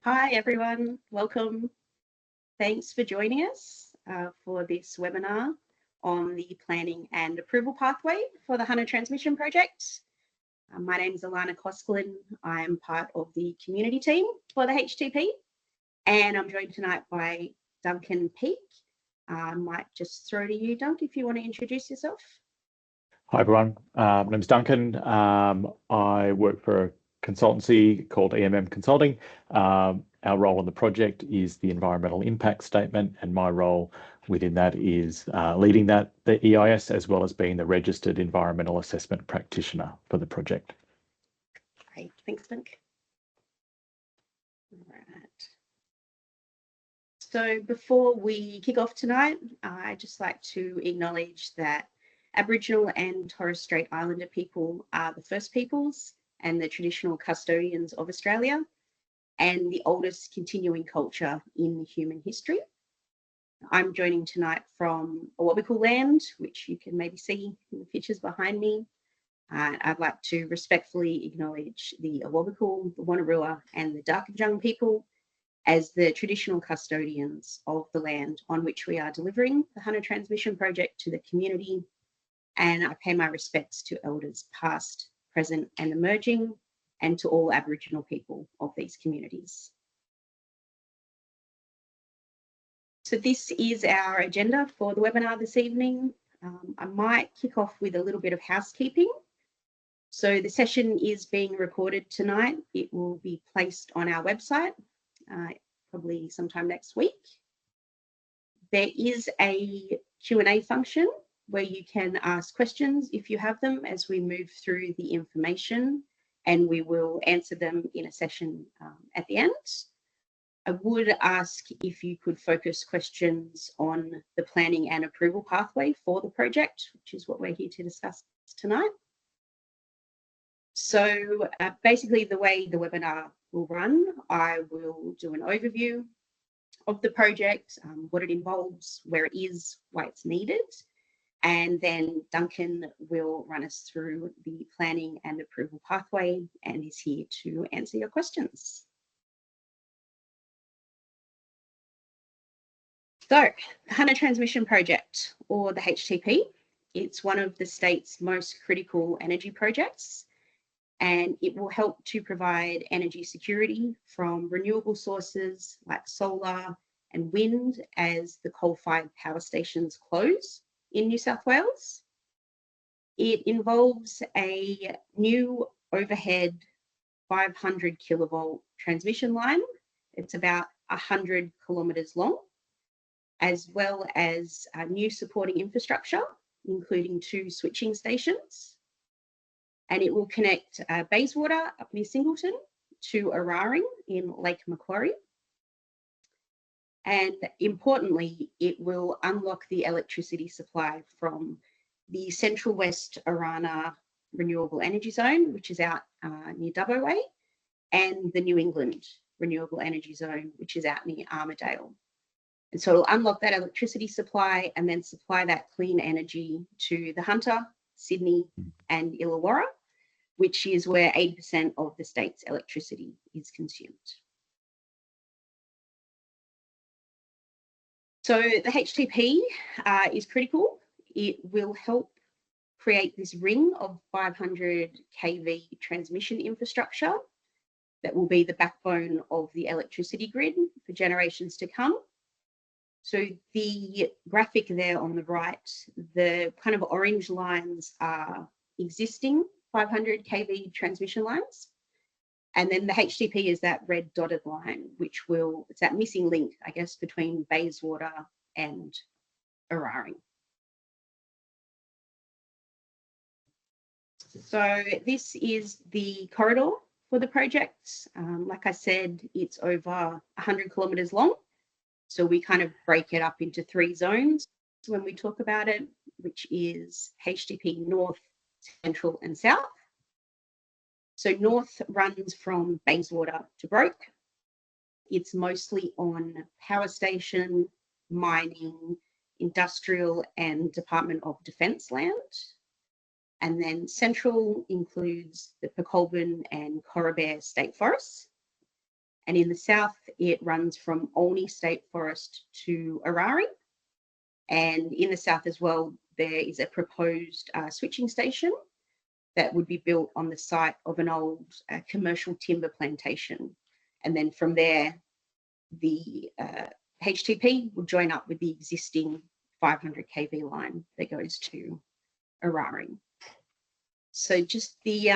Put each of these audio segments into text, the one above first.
Hi everyone, welcome. Thanks for joining us for this webinar on the planning and approval pathway for the Hunter Transmission Project. My name is Alana Kosklin. I'm part of the community team for the HTP, and I'm joined tonight by Duncan Peake. I might just throw to you, Dunk, if you want to introduce yourself. Hi everyone, my name is Duncan. I work for a consultancy called EMM Consulting. Our role on the project is the environmental impact statement, and my role within that is leading the EIS, as well as being the registered environmental assessment practitioner for the project. Great, thanks, Dunk. All right. So before we kick off tonight, I'd just like to acknowledge that Aboriginal and Torres Strait Islander people are the first peoples and the traditional custodians of Australia, and the oldest continuing culture in human history. I'm joining tonight from Awabakal land, which you can maybe see in the pictures behind me. I'd like to respectfully acknowledge the Awabakal, the Wonnarua, and the Darkinjung people as the traditional custodians of the land on which we are delivering the Hunter Transmission Project to the community. And I pay my respects to elders past, present, and emerging, and to all Aboriginal people of these communities. So this is our agenda for the webinar this evening. I might kick off with a little bit of housekeeping. So the session is being recorded tonight. It will be placed on our website probably sometime next week. There is a Q&A function where you can ask questions if you have them as we move through the information, and we will answer them in a session at the end. I would ask if you could focus questions on the planning and approval pathway for the project, which is what we're here to discuss tonight. So basically the way the webinar will run, I will do an overview of the project, what it involves, where it is, why it's needed, and then Duncan will run us through the planning and approval pathway and is here to answer your questions. So, the Hunter Transmission Project, or the HTP, it's one of the state's most critical energy projects, and it will help to provide energy security from renewable sources like solar and wind as the coal-fired power stations close in New South Wales. It involves a new overhead 500 kilovolt transmission line. It's about 100 kilometres long, as well as new supporting infrastructure, including 2 switching stations. And it will connect Bayswater up near Singleton to Eraring in Lake Macquarie. And importantly, it will unlock the electricity supply from the Central West Orana Renewable Energy Zone, which is out near WA, and the New England Renewable Energy Zone, which is out near Armidale. And so it'll unlock that electricity supply and then supply that clean energy to the Hunter, Sydney, and Illawarra, which is where 80% of the state's electricity is consumed. So the HTP is critical. It will help create this ring of 500 kV transmission infrastructure that will be the backbone of the electricity grid for generations to come. So the graphic there on the right, the kind of orange lines are existing 500 kV transmission lines. And then the HTP is that red dotted line, which it's that missing link, I guess, between Bayswater and Eraring. So this is the corridor for the project. Like I said, it's over 100 kilometres long. So we kind of break it up into 3 zones when we talk about it, which is HTP North, Central and South. So North runs from Bayswater to Broke. It's mostly on power station, mining, industrial and Department of Defence land. And then Central includes the Pecolbin and Corrobear State Forests. And in the south, it runs from Olney State Forest to Eraring. And in the south as well, there is a proposed switching station that would be built on the site of an old commercial timber plantation. And then from there, the HTP will join up with the existing 500 kV line that goes to Eraring. So just the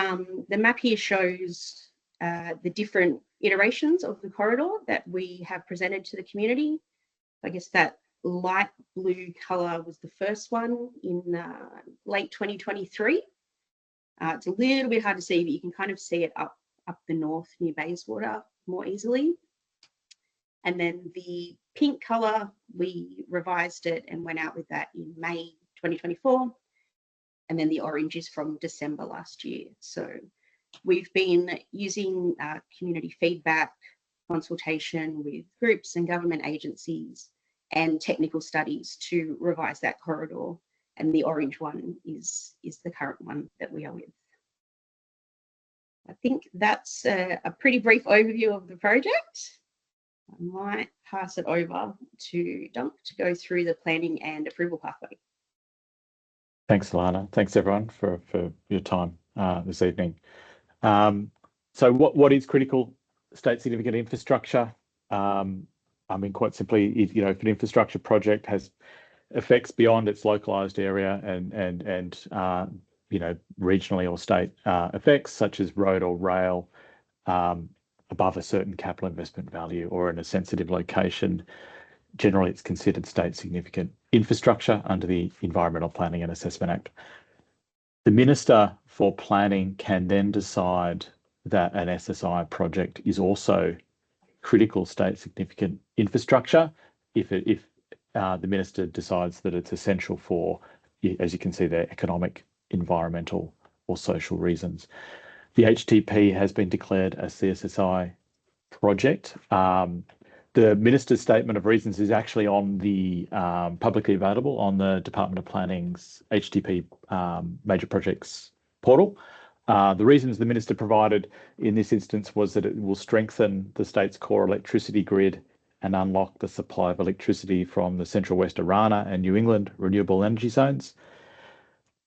map here shows the different iterations of the corridor that we have presented to the community. I guess that light blue colour was the first one in late 2023. It's a little bit hard to see, but you can kind of see it up the north near Bayswater more easily. And then the pink colour, we revised it and went out with that in May 2024. And then the orange is from December last year. So we've been using community feedback, consultation with groups and government agencies and technical studies to revise that corridor. And the orange one is the current one that we are with. I think that's a pretty brief overview of the project. I might pass it over to Dunk to go through the planning and approval pathway. Thanks, Alana. Thanks, everyone, for your time this evening. So what is critical state significant infrastructure? I mean, quite simply, if an infrastructure project has effects beyond its localized area and regionally or state effects, such as road or rail, above a certain capital investment value or in a sensitive location, generally it's considered state significant infrastructure under the Environmental Planning and Assessment Act. The Minister for Planning can then decide that an SSI project is also critical state significant infrastructure if the Minister decides that it's essential for, as you can see there, economic, environmental or social reasons. The HTP has been declared a CSSI project. The Minister's Statement of Reasons is actually on the publicly available on the Department of Planning's HTP Major Projects portal. The reasons the Minister provided in this instance was that it will strengthen the state's core electricity grid and unlock the supply of electricity from the Central West Orana and New England renewable energy zones.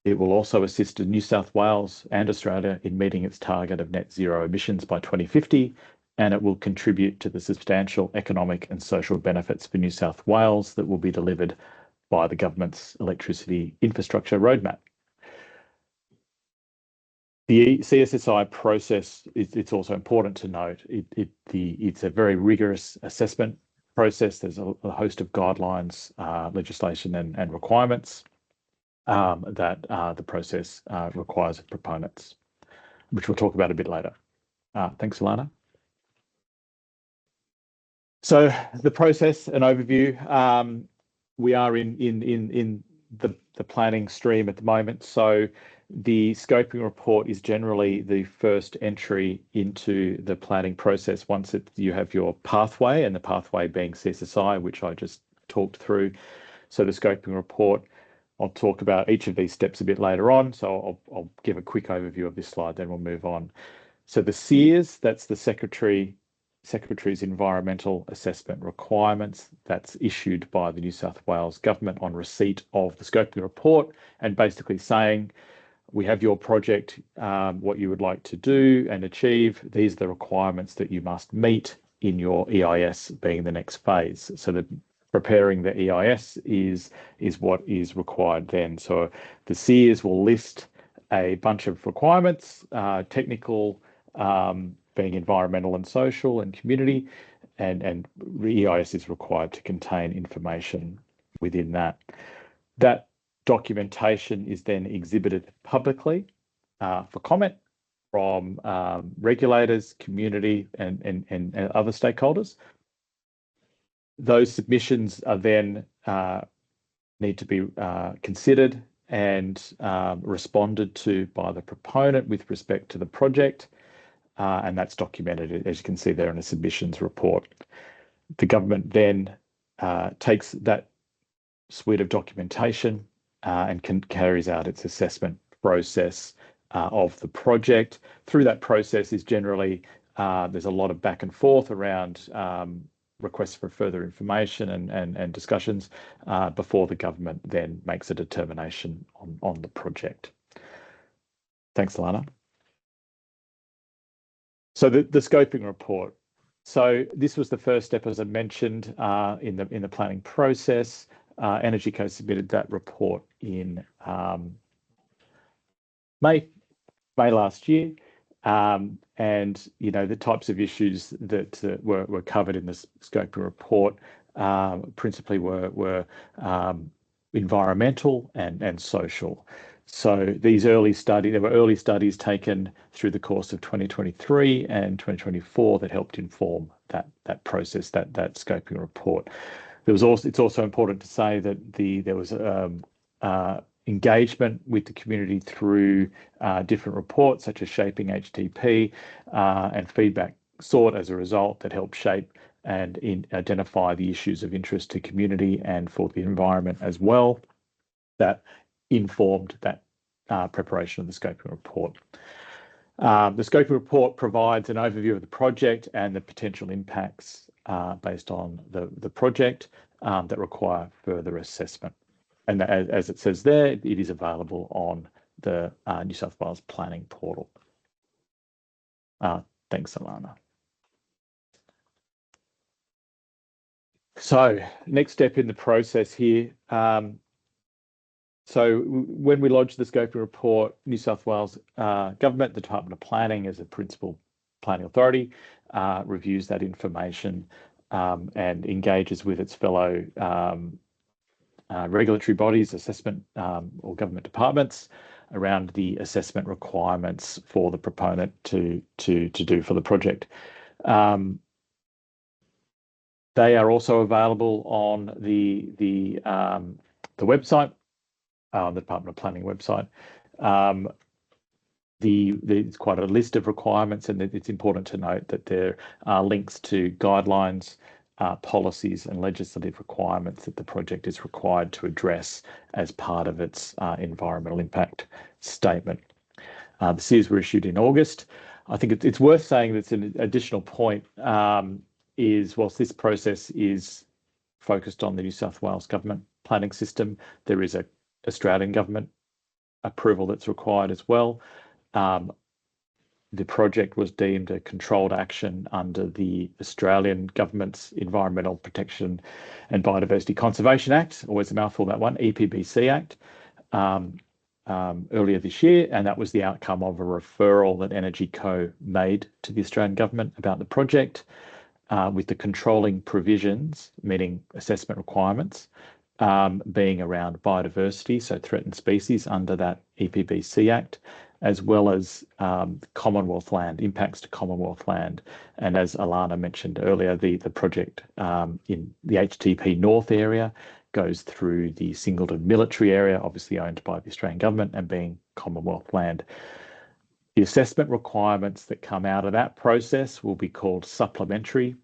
It will also assist New South Wales and Australia in meeting its target of net zero emissions by 2050, and it will contribute to the substantial economic and social benefits for New South Wales that will be delivered by the government's electricity infrastructure roadmap. The CSSI process, it's also important to note, it's a very rigorous assessment process. There's a host of guidelines, legislation and requirements that the process requires of proponents, which we'll talk about a bit later. Thanks, Alana. So the process, an overview. We are in the planning stream at the moment. So the scoping report is generally the first entry into the planning process once you have your pathway, and the pathway being CSSI, which I just talked through. So the scoping report, I'll talk about each of these steps a bit later on. So I'll give a quick overview of this slide, then we'll move on. So the SEARS, that's the Secretary's Environmental Assessment Requirements. That's issued by the New South Wales Government on receipt of the scoping report, and basically saying, we have your project, what you would like to do and achieve. These are the requirements that you must meet in your EIS, being the next phase. So the preparing the EIS is what is required then. So the SEARS will list a bunch of requirements, technical, being environmental and social and community, and the EIS is required to contain information within that. That documentation is then exhibited publicly for comment from regulators, community, and other stakeholders. Those submissions are then need to be considered and responded to by the proponent with respect to the project, and that's documented, as you can see there, in a submissions report. The government then takes that suite of documentation and carries out its assessment process of the project. Through that process is generally There's a lot of back and forth around requests for further information and discussions before the government then makes a determination on the project. Thanks, Alana. So the scoping report. So this was the first step, as I mentioned, in the planning process. EnergyCo submitted that report in May last year, and the types of issues that were covered in the scoping report principally were environmental and social. So there were early studies taken through the course of 2023 and 2024 that helped inform that process, that scoping report. It's also important to say that there was engagement with the community through different reports such as Shaping HTP and feedback sought as a result that helped shape and identify the issues of interest to community and for the environment as well, that informed that preparation of the scoping report. The scoping report provides an overview of the project and the potential impacts based on the project that require further assessment. And as it says there, it is available on the New South Wales Planning Portal. Thanks, Alana. So next step in the process here. So when we lodge the scoping report, New South Wales Government, the Department of Planning as a principal planning authority, reviews that information and engages with its fellow regulatory bodies, assessment or government departments around the assessment requirements for the proponent to do for the project. They are also available on the website, the Department of Planning website. There's quite a list of requirements, and it's important to note that there are links to guidelines, policies and legislative requirements that the project is required to address as part of its environmental impact statement. The SEARs were issued in August. I think it's worth saying that an additional point is, whilst this process is focused on the New South Wales government planning system, there is a Australian government approval that's required as well. The project was deemed a controlled action under the Australian government's Environmental Protection and Biodiversity Conservation Act, always a mouthful that one, EPBC Act, earlier this year, and that was the outcome of a referral that EnergyCo made to the Australian government about the project, with the controlling provisions, meaning assessment requirements, being around biodiversity, so threatened species under that EPBC Act, as well as Commonwealth land, impacts to Commonwealth land. And as Alana mentioned earlier, the project in the HTP North area goes through the Singleton military area, obviously owned by the Australian government and being Commonwealth land. The assessment requirements that come out of that process will be called supplementary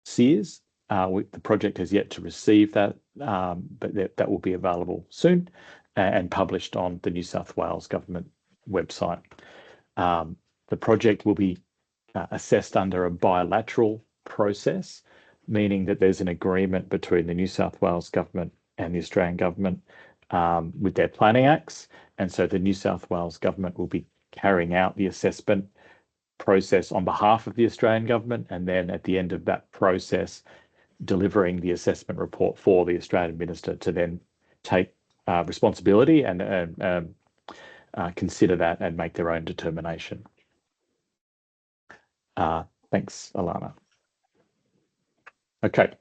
SEARs. The project has yet to receive that, but that will be available soon and published on the New South Wales government website. The project will be assessed under a bilateral process, meaning that there's an agreement between the New South Wales government and the Australian government with their planning acts. And so the New South Wales government will be carrying out the assessment process on behalf of the Australian government, and then at the end of that process, delivering the assessment report for the Australian minister to then take responsibility and consider that and make their own determination. Thanks, Alana. Okay,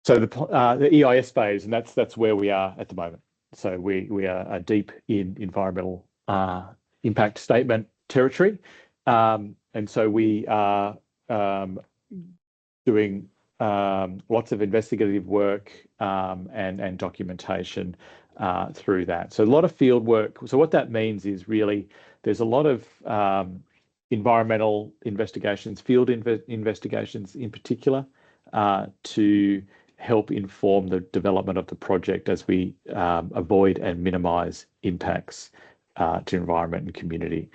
so the EIS phase, and that's where we are at the moment. So we are deep in environmental impact statement territory, and so we are doing lots of investigative work and documentation through that. So a lot of field work. So what that means is really there's a lot of environmental investigations, field investigations in particular, to help inform the development of the project as we avoid and minimise impacts to environment and community.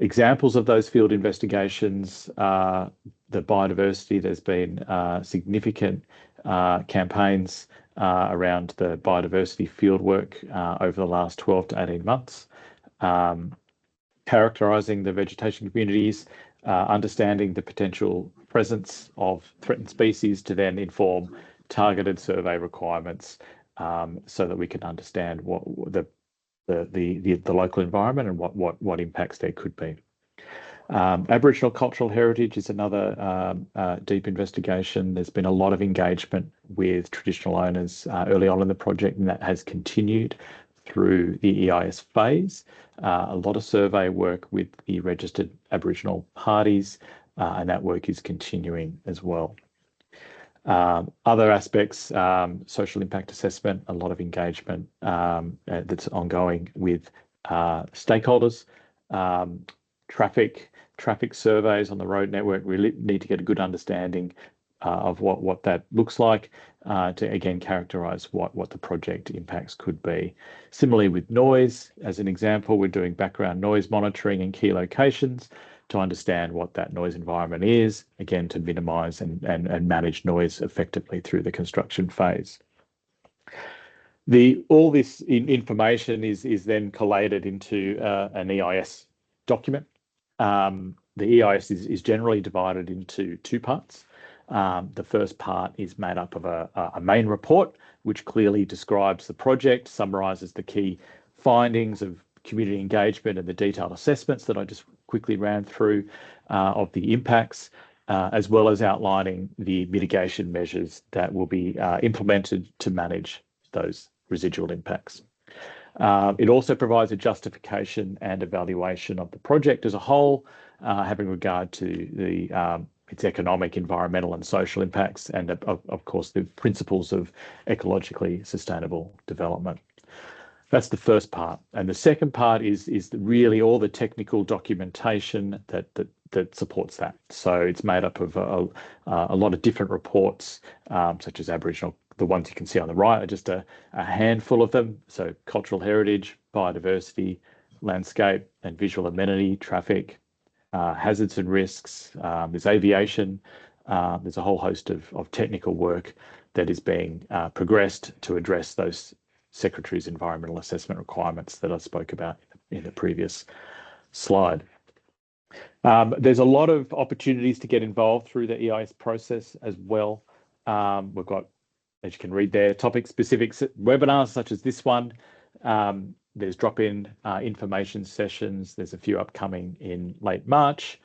Examples of those field investigations are the biodiversity. There's been significant campaigns around the biodiversity fieldwork over the last 12 to 18 months, characterising the vegetation communities, understanding the potential presence of threatened species to then inform targeted survey requirements, so that we can understand what the local environment and what impacts there could be. Aboriginal cultural heritage is another deep investigation. There's been a lot of engagement with traditional owners early on in the project, and that has continued through the EIS phase. A lot of survey work with the registered Aboriginal parties, and that work is continuing as well. Other aspects, social impact assessment, a lot of engagement that's ongoing with stakeholders. Traffic surveys on the road network. We need to get a good understanding of what that looks like to again characterise what the project impacts could be. Similarly with noise, as an example, we're doing background noise monitoring in key locations to understand what that noise environment is, again to minimise and manage noise effectively through the construction phase. All this information is then collated into an EIS document. The EIS is generally divided into two parts. The first part is made up of a main report, which clearly describes the project, summarises the key findings of community engagement and the detailed assessments that I just quickly ran through of the impacts, as well as outlining the mitigation measures that will be implemented to manage those residual impacts. It also provides a justification and evaluation of the project as a whole, having regard to its economic, environmental and social impacts, and of course the principles of ecologically sustainable development. That's the first part. And the second part is really all the technical documentation that supports that. So it's made up of a lot of different reports, such as Aboriginal. The ones you can see on the right are just a handful of them. So cultural heritage, biodiversity, landscape and visual amenity, traffic, hazards and risks. There's aviation. There's a whole host of technical work that is being progressed to address those Secretary's environmental assessment requirements that I spoke about in the previous slide. There's a lot of opportunities to get involved through the EIS process as well. We've got, as you can read there, topic-specific webinars such as this one. There's drop-in information sessions. There's a few upcoming in late March.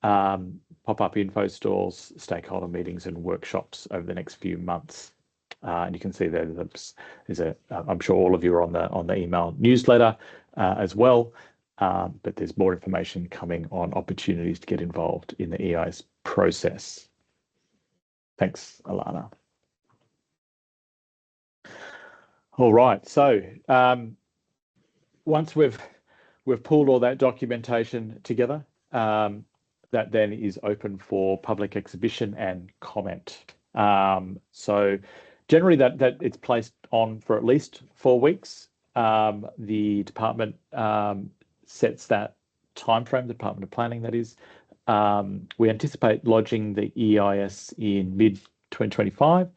Pop-up info stalls, stakeholder meetings and workshops over the next few months. And you can see there I'm sure all of you are on the email newsletter as well. But there's more information coming on opportunities to get involved in the EIS process. Thanks, Alana. All right, so once we've pulled all that documentation together, that then is open for public exhibition and comment. So generally that it's placed on for at least 4 weeks. The department sets that timeframe, the Department of Planning, that is. We anticipate lodging the EIS in mid-2025.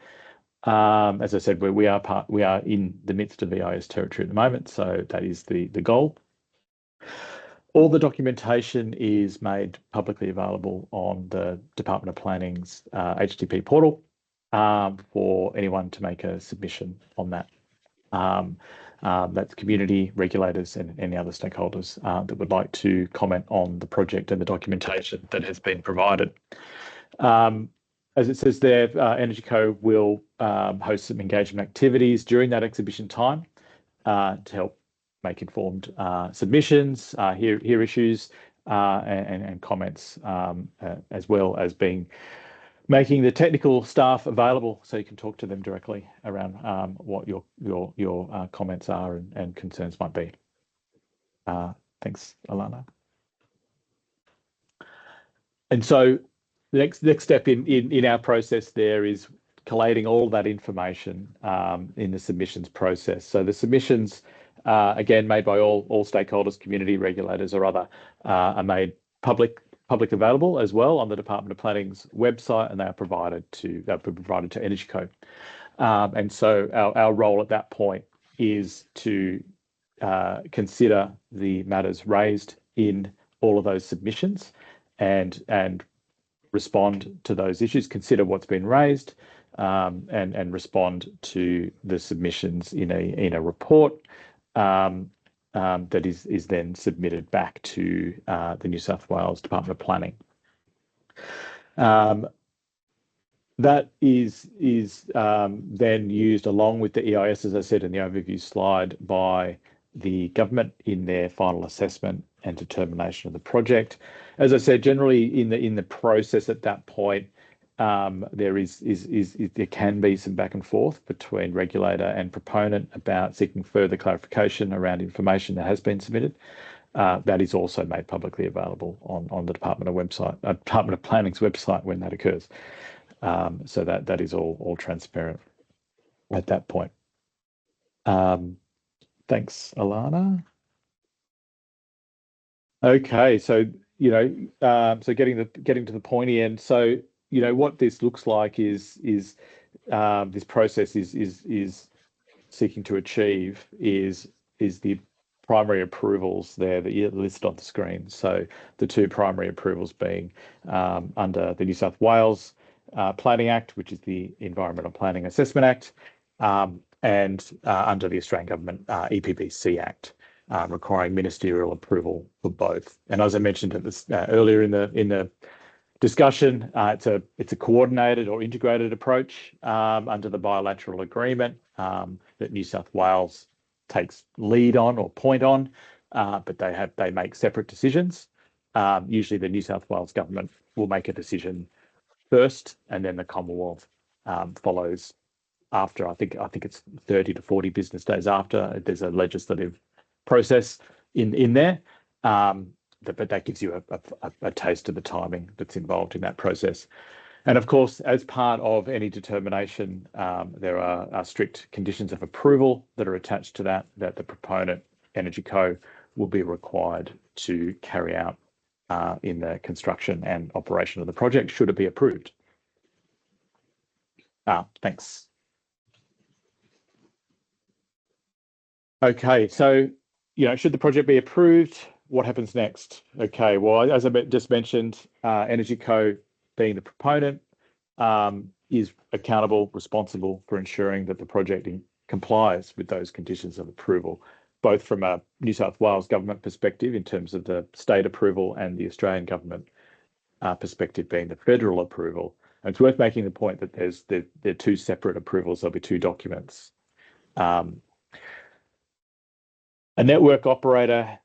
As I said, we are in the midst of EIS territory at the moment, so that is the goal. All the documentation is made publicly available on the Department of Planning's HTTP portal for anyone to make a submission on that. That's community, regulators and any other stakeholders that would like to comment on the project and the documentation that has been provided. As it says there, EnergyCo will host some engagement activities during that exhibition time to help make informed submissions, hear issues and comments, as well as making the technical staff available so you can talk to them directly around what your comments are and concerns might be. Thanks, Alana. And so the next step in our process there is collating all that information in the submissions process. So the submissions again, made by all stakeholders, community regulators or other, are made public available as well on the Department of Planning's website, and they are provided to EnergyCo. And so our role at that point is to consider the matters raised in all of those submissions and respond to those issues, consider what's been raised, and respond to the submissions in a report that is then submitted back to the New South Wales Department of Planning. That is then used along with the EIS, as I said in the overview slide, by the government in their final assessment and determination of the project. As I said, generally in the process at that point, there can be some back and forth between regulator and proponent about seeking further clarification around information that has been submitted. That is also made publicly available on the Department of Planning's website when that occurs. So that is all transparent at that point. Thanks, Alana. Okay, so so getting to the pointy end. So what this looks like is this process is seeking to achieve is the primary approvals there that you listed on the screen. So the two primary approvals being under the New South Wales Planning Act, which is the Environmental Planning Assessment Act, and under the Australian Government EPBC Act, requiring ministerial approval for both. And as I mentioned at this earlier in the discussion, it's a coordinated or integrated approach under the bilateral agreement that New South Wales takes lead on or point on, but they make separate decisions. Usually, the New South Wales government will make a decision first, and then the Commonwealth follows after. I think it's 30 to 40 business days after. There's a legislative process in there, but that gives you a taste of the timing that's involved in that process. And of course, as part of any determination, there are strict conditions of approval that are attached to that the proponent, EnergyCo, will be required to carry out in the construction and operation of the project, should it be approved. Thanks. Okay, so should the project be approved, what happens next? Okay, well, as I just mentioned, EnergyCo, being the proponent, is accountable, responsible for ensuring that the project complies with those conditions of approval, both from a New South Wales government perspective in terms of the state approval and the Australian government perspective being the federal approval. And it's worth making the point that there are two separate approvals. There'll be two documents. A network operator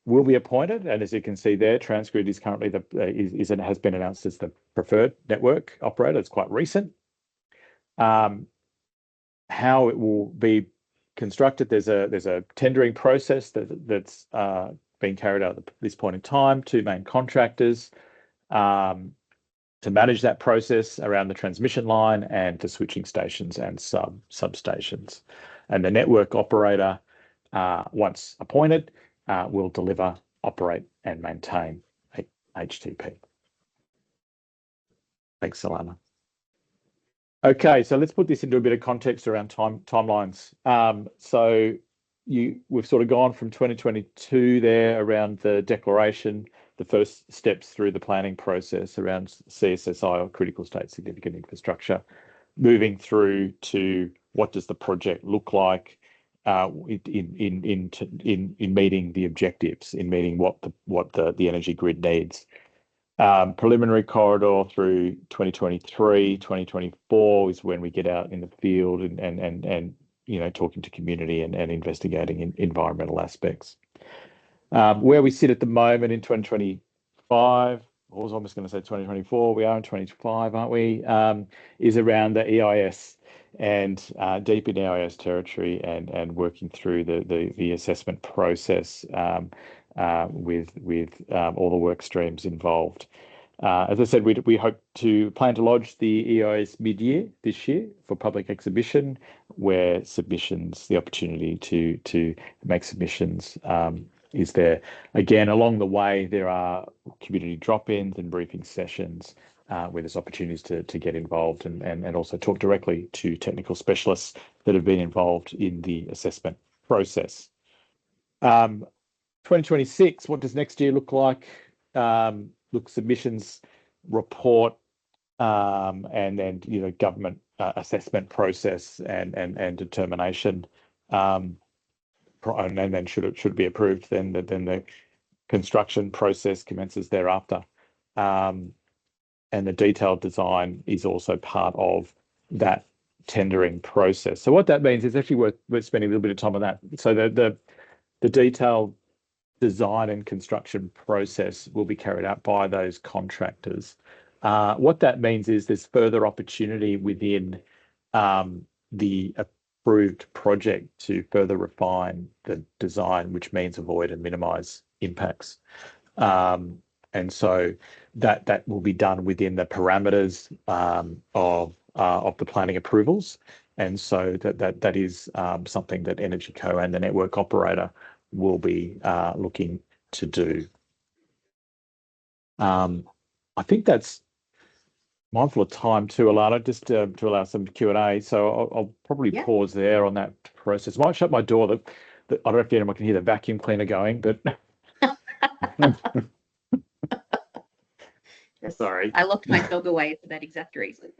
will be appointed, and as you can see there, Transgrid is currently has been announced as the preferred network operator. It's quite recent. How it will be constructed, there's a tendering process that's being carried out at this point in time. Two main contractors to manage that process around the transmission line and the switching stations and substations. And the network operator, once appointed, will deliver, operate, and maintain HTP. Thanks, Alana. Okay, so let's put this into a bit of context around timelines. So we've sort of gone from 2022 there around the declaration, the first steps through the planning process around CSSI, or critical state significant infrastructure, moving through to what does the project look like in meeting the objectives, in meeting what the energy grid needs. Preliminary corridor through 2023, 2024 is when we get out in the field and talking to community and investigating investigating aspects. Where we sit at the moment in 2025, I was almost going to say 2024, we are in 2025, aren't we? Is around the EIS and deep in EIS territory and working through the assessment process with all the work streams involved. As I said, we hope to plan to lodge the EIS mid-year this year for public exhibition, where submissions, the opportunity to make submissions is there. Again, along the way, there are community drop-ins and briefing sessions where there's opportunities to get involved and also talk directly to technical specialists that have been involved in the assessment process. 2026, what does next year look like? Look, submissions, report, and then government assessment process and determination. And then should it be approved, then the construction process commences thereafter. And the detailed design is also part of that tendering process. So what that means is actually worth spending a little bit of time on that. So the detailed design and construction process will be carried out by those contractors. What that means is there's further opportunity within the approved project to further refine the design, which means avoid and minimize impacts. And so that will be done within the parameters of the planning approvals. And so that is something that EnergyCo and the network operator will be looking to do. I think that's mindful of time too, Alana, just to allow some Q&A. So I'll probably pause there on that process. I might shut my door. I don't know if anyone can hear the vacuum cleaner going, but sorry. I locked my dog away for that exact reason.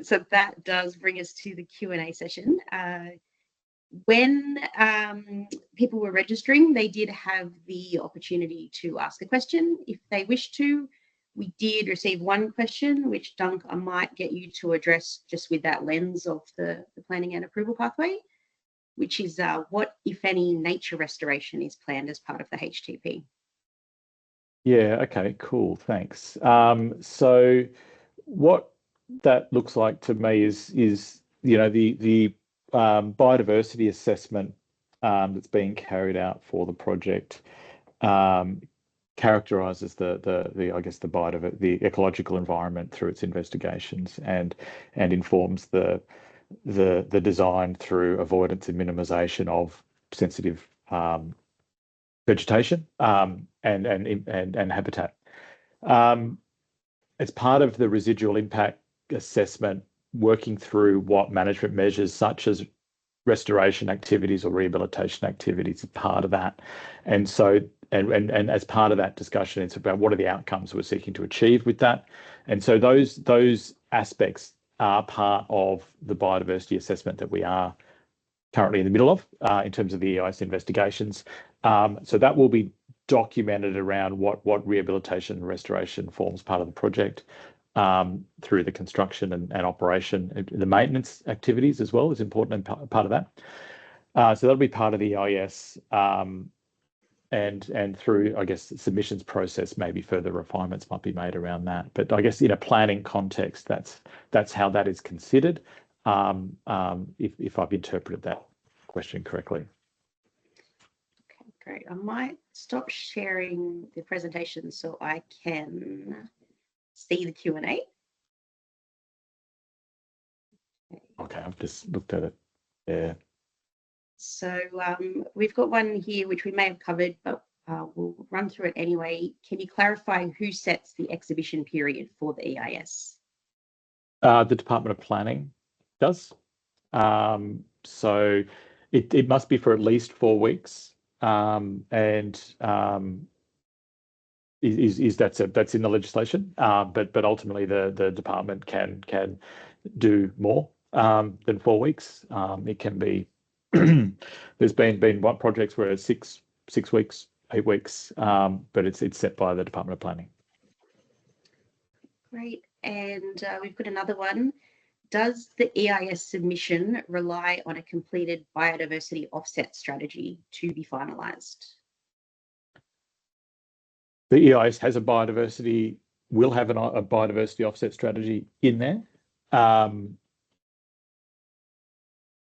So that does bring us to the Q&A session. When people were registering, they did have the opportunity to ask a question if they wished to. We did receive one question, which, Dunk, I might get you to address just with that lens of the planning and approval pathway, which is what, if any, nature restoration is planned as part of the HTP? Yeah, okay, cool, thanks. So what that looks like to me is the biodiversity assessment that's being carried out for the project characterizes the I guess the ecological environment through its investigations and informs the design through avoidance and minimization of sensitive vegetation and habitat. As part of the residual impact assessment, working through what management measures such as restoration activities or rehabilitation activities are part of that. And so and as part of that discussion, it's about what are the outcomes we're seeking to achieve with that. And so those aspects are part of the biodiversity assessment that we are currently in the middle of in terms of the EIS investigations. So that will be documented around what rehabilitation and restoration forms part of the project through the construction and operation. The maintenance activities as well is important and part of that. So that'll be part of the EIS and through, I guess, the submissions process, maybe further refinements might be made around that. But I guess in a planning context, that's how that is considered, if I've interpreted that question correctly. Okay, great. I might stop sharing the presentation so I can see the Q&A. Okay, I've just looked at it. Yeah. So we've got one here which we may have covered, but we'll run through it anyway. Can you clarify who sets the exhibition period for the EIS? The Department of Planning does. So it must be for at least 4 weeks, and that's in the legislation. But ultimately the department can do more than 4 weeks. It can be. There's been one projects where it's 6 weeks, 8 weeks, but it's set by the Department of Planning. Great, and we've got another one. Does the EIS submission rely on a completed biodiversity offset strategy to be finalised? The EIS has will have a biodiversity offset strategy in there.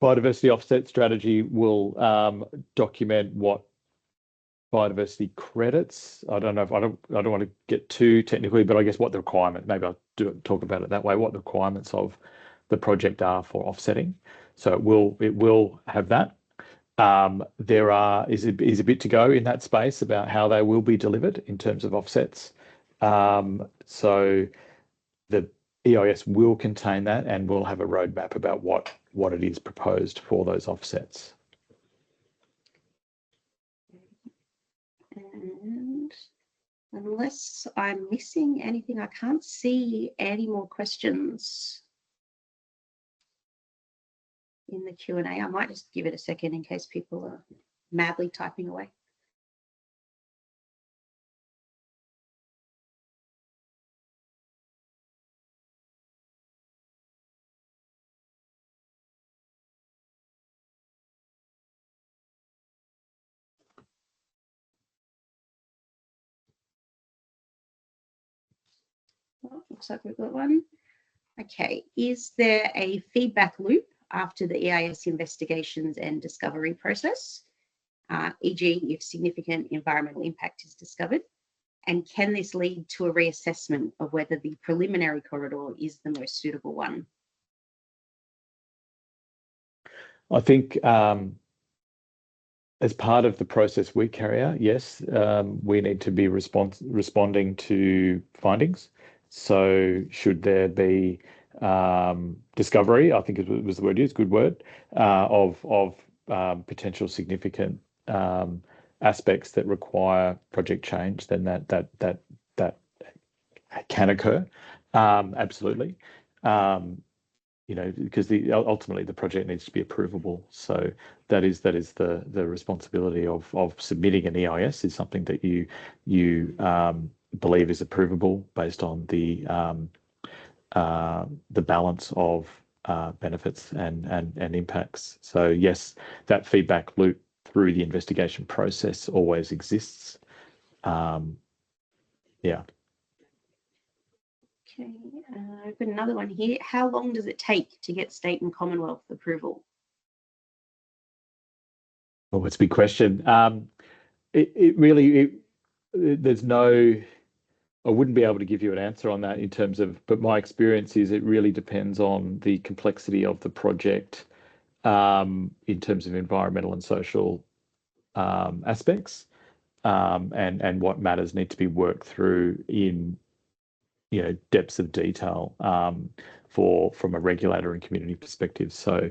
Biodiversity offset strategy will document what biodiversity credits. I don't know if I don't want to get too technically, but I guess what the requirement, maybe I'll talk about it that way, what the requirements of the project are for offsetting. So it will have that. There is a bit to go in that space about how they will be delivered in terms of offsets. So the EIS will contain that, and we'll have a roadmap about what it is proposed for those offsets. And unless I'm missing anything, I can't see any more questions in the Q&A. I might just give it a second in case people are madly typing away. Well, looks like we've got one. Okay, is there a feedback loop after the EIS investigations and discovery process, e.g. if significant environmental impact is discovered? And can this lead to a reassessment of whether the preliminary corridor is the most suitable one? I think as part of the process we carry out, yes, we need to be responding to findings. So should there be discovery, I think it was the word used, good word, of potential significant aspects that require project change, then that can occur. Absolutely. Because ultimately the project needs to be approvable. So that is the responsibility of submitting an EIS, is something that you believe is approvable based on the balance of benefits and impacts. So yes, that feedback loop through the investigation process always exists. Yeah. Okay, I've got another one here. How long does it take to get state and Commonwealth approval? Well, it's a big question. There's no, I wouldn't be able to give you an answer on that in terms of, but my experience is it really depends on the complexity of the project in terms of environmental and social aspects, and what matters need to be worked through in depths of detail from a regulator and community perspective. So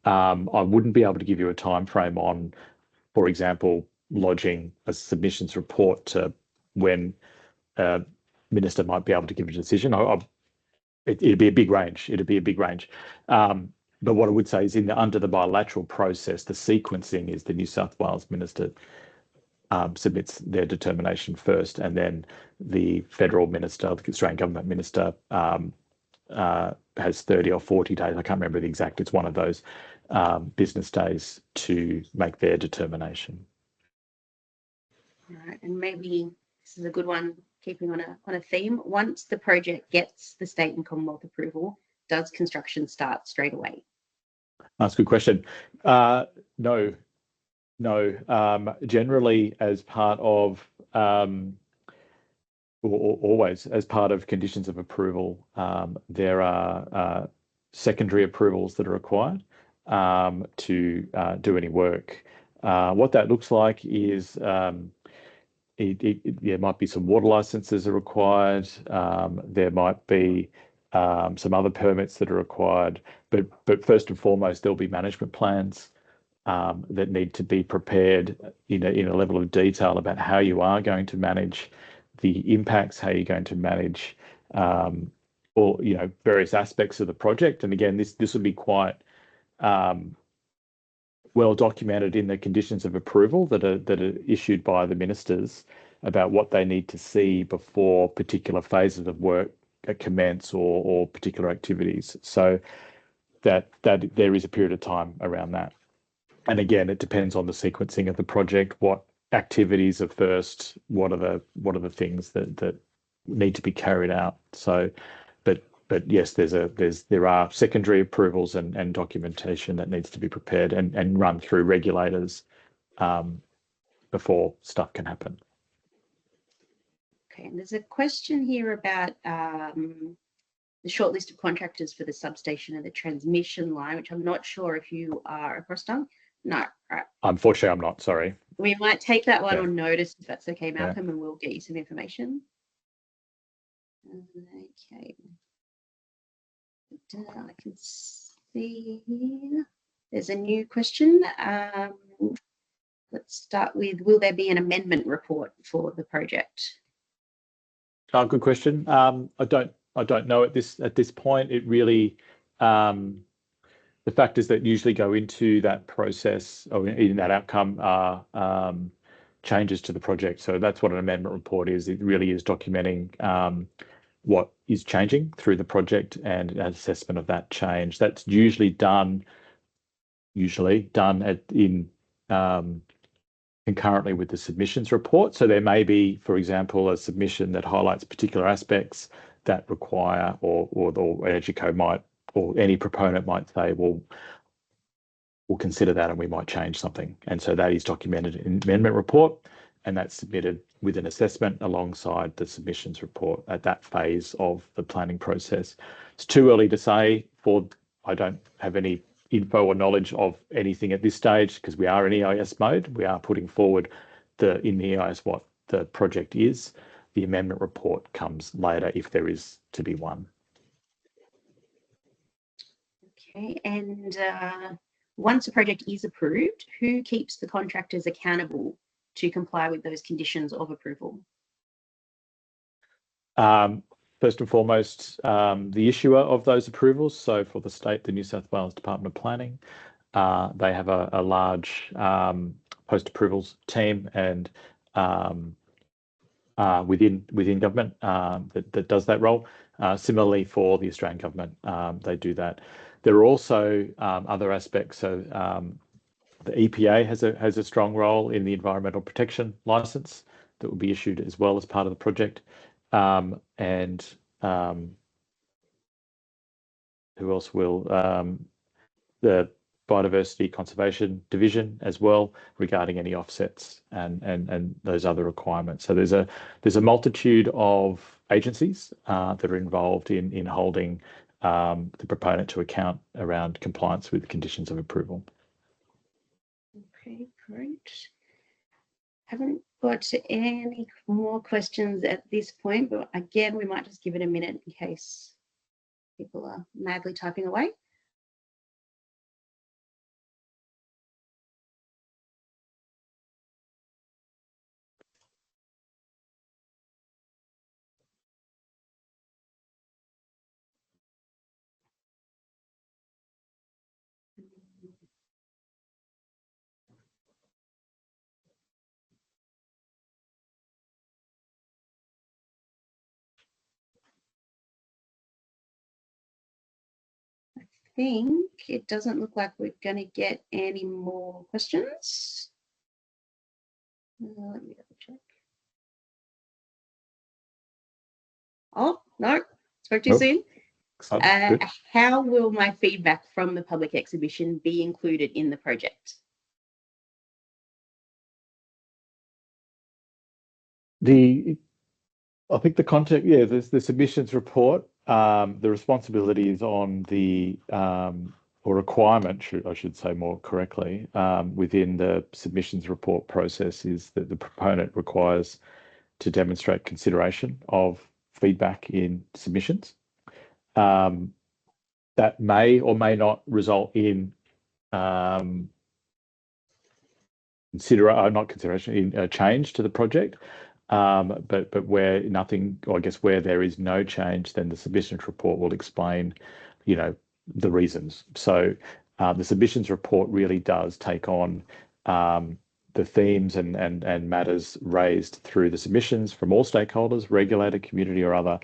I wouldn't be able to give you a time frame on, for example, lodging a submissions report to when a minister might be able to give a decision. It'd be a big range. It'd be a big range. But what I would say is under the bilateral process, the sequencing is the New South Wales minister submits their determination first, and then the federal minister, the Australian government minister, has 30 or 40 days. I can't remember the exact. It's one of those business days to make their determination. All right, and maybe this is a good one, keeping on a theme. Once the project gets the state and Commonwealth approval, does construction start straight away? That's a good question. No. Generally, as part of or always as part of conditions of approval, there are secondary approvals that are required to do any work. What that looks like is there might be some water licenses are required. There might be some other permits that are required, but first and foremost, there'll be management plans that need to be prepared in a level of detail about how you are going to manage the impacts, how you're going to manage or various aspects of the project. And again, this will be quite well documented in the conditions of approval that are issued by the ministers about what they need to see before particular phases of work commence or particular activities. So that there is a period of time around that. And again, it depends on the sequencing of the project, what activities are first, what are the things that need to be carried out. So, but yes, there are secondary approvals and documentation that needs to be prepared and run through regulators before stuff can happen. Okay, and there's a question here about the short list of contractors for the substation and the transmission line, which I'm not sure if you are across on. No, right. Unfortunately, I'm not, sorry. We might take that one Yeah. on notice if that's okay, Yeah. Malcolm, and we'll get you some information. Okay. I can see there's a new question. Let's start with, will there be an amendment report for the project? Oh, good question. I don't know at this point. It really, the factors that usually go into that process or in that outcome are changes to the project. So that's what an amendment report is. It really is documenting what is changing through the project and an assessment of that change. That's usually done concurrently with the submissions report. So there may be, for example, a submission that highlights particular aspects that require, or EnergyCo might, or any proponent might say, well, we'll consider that and we might change something. And so that is documented in the amendment report, and that's submitted with an assessment alongside the submissions report at that phase of the planning process. It's too early to say. I don't have any info or knowledge of anything at this stage because we are in EIS mode. We are putting forward in the EIS what the project is. The amendment report comes later if there is to be one. Okay, and once a project is approved, who keeps the contractors accountable to comply with those conditions of approval? First and foremost, the issuer of those approvals. So for the state, the New South Wales Department of Planning, they have a large post-approvals team and within government that does that role. Similarly for the Australian government, they do that. There are also other aspects. So the EPA has a strong role in the environmental protection license that will be issued as well as part of the project. And who else will? The Biodiversity Conservation Division as well regarding any offsets and those other requirements. So there's a multitude of agencies that are involved in holding the proponent to account around compliance with conditions of approval. Okay, great. Haven't got any more questions at this point, but again, we might just give it a minute in case people are madly typing away. I think it doesn't look like we're going to get any more questions. Let me double check. Oh, no, spoke too soon. How will my feedback from the public exhibition be included in the project? I think the content, yeah, there's the submissions report. The responsibility is on the or requirement, I should say more correctly, within the submissions report process is that the proponent requires to demonstrate consideration of feedback in submissions. That may or may not result in change to the project. But where nothing, or I guess where there is no change, then the submissions report will explain, the reasons. So the submissions report really does take on the themes and matters raised through the submissions from all stakeholders, regulator, community, or other,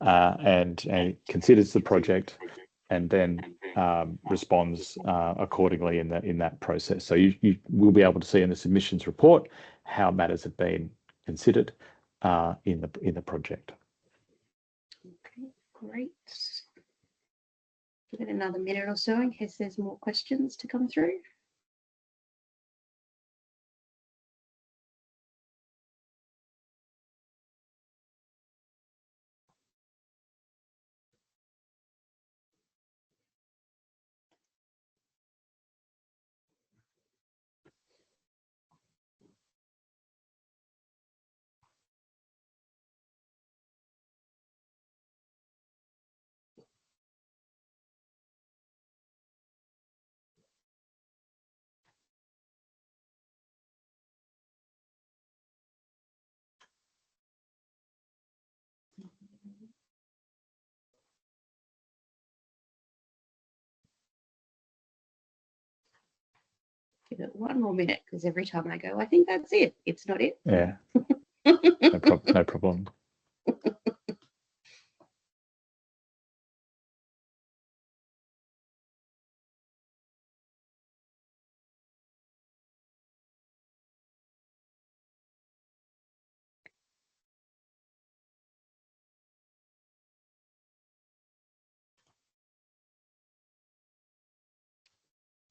and considers the project and then responds accordingly in that process. So you will be able to see in the submissions report how matters have been considered in the project. Okay, great. Give it another minute or so in case there's more questions to come through. Give it one more minute because every time I go, I think that's it. It's not it. Yeah. No problem.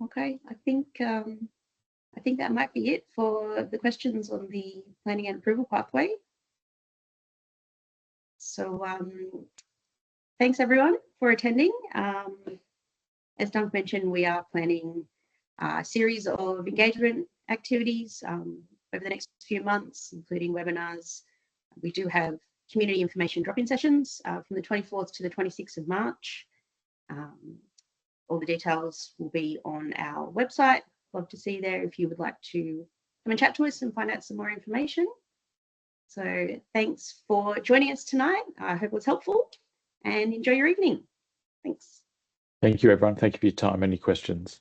Okay, I think that might be it for the questions on the planning and approval pathway. So thanks everyone for attending. As Dunk mentioned, we are planning a series of engagement activities over the next few months, including webinars. We do have community information drop-in sessions from the 24th to the 26th of March. All the details will be on our website. Love to see you there if you would like to come and chat to us and find out some more information. So thanks for joining us tonight. I hope it was helpful and enjoy your evening. Thanks. Thank you, everyone. Thank you for your time. Any questions?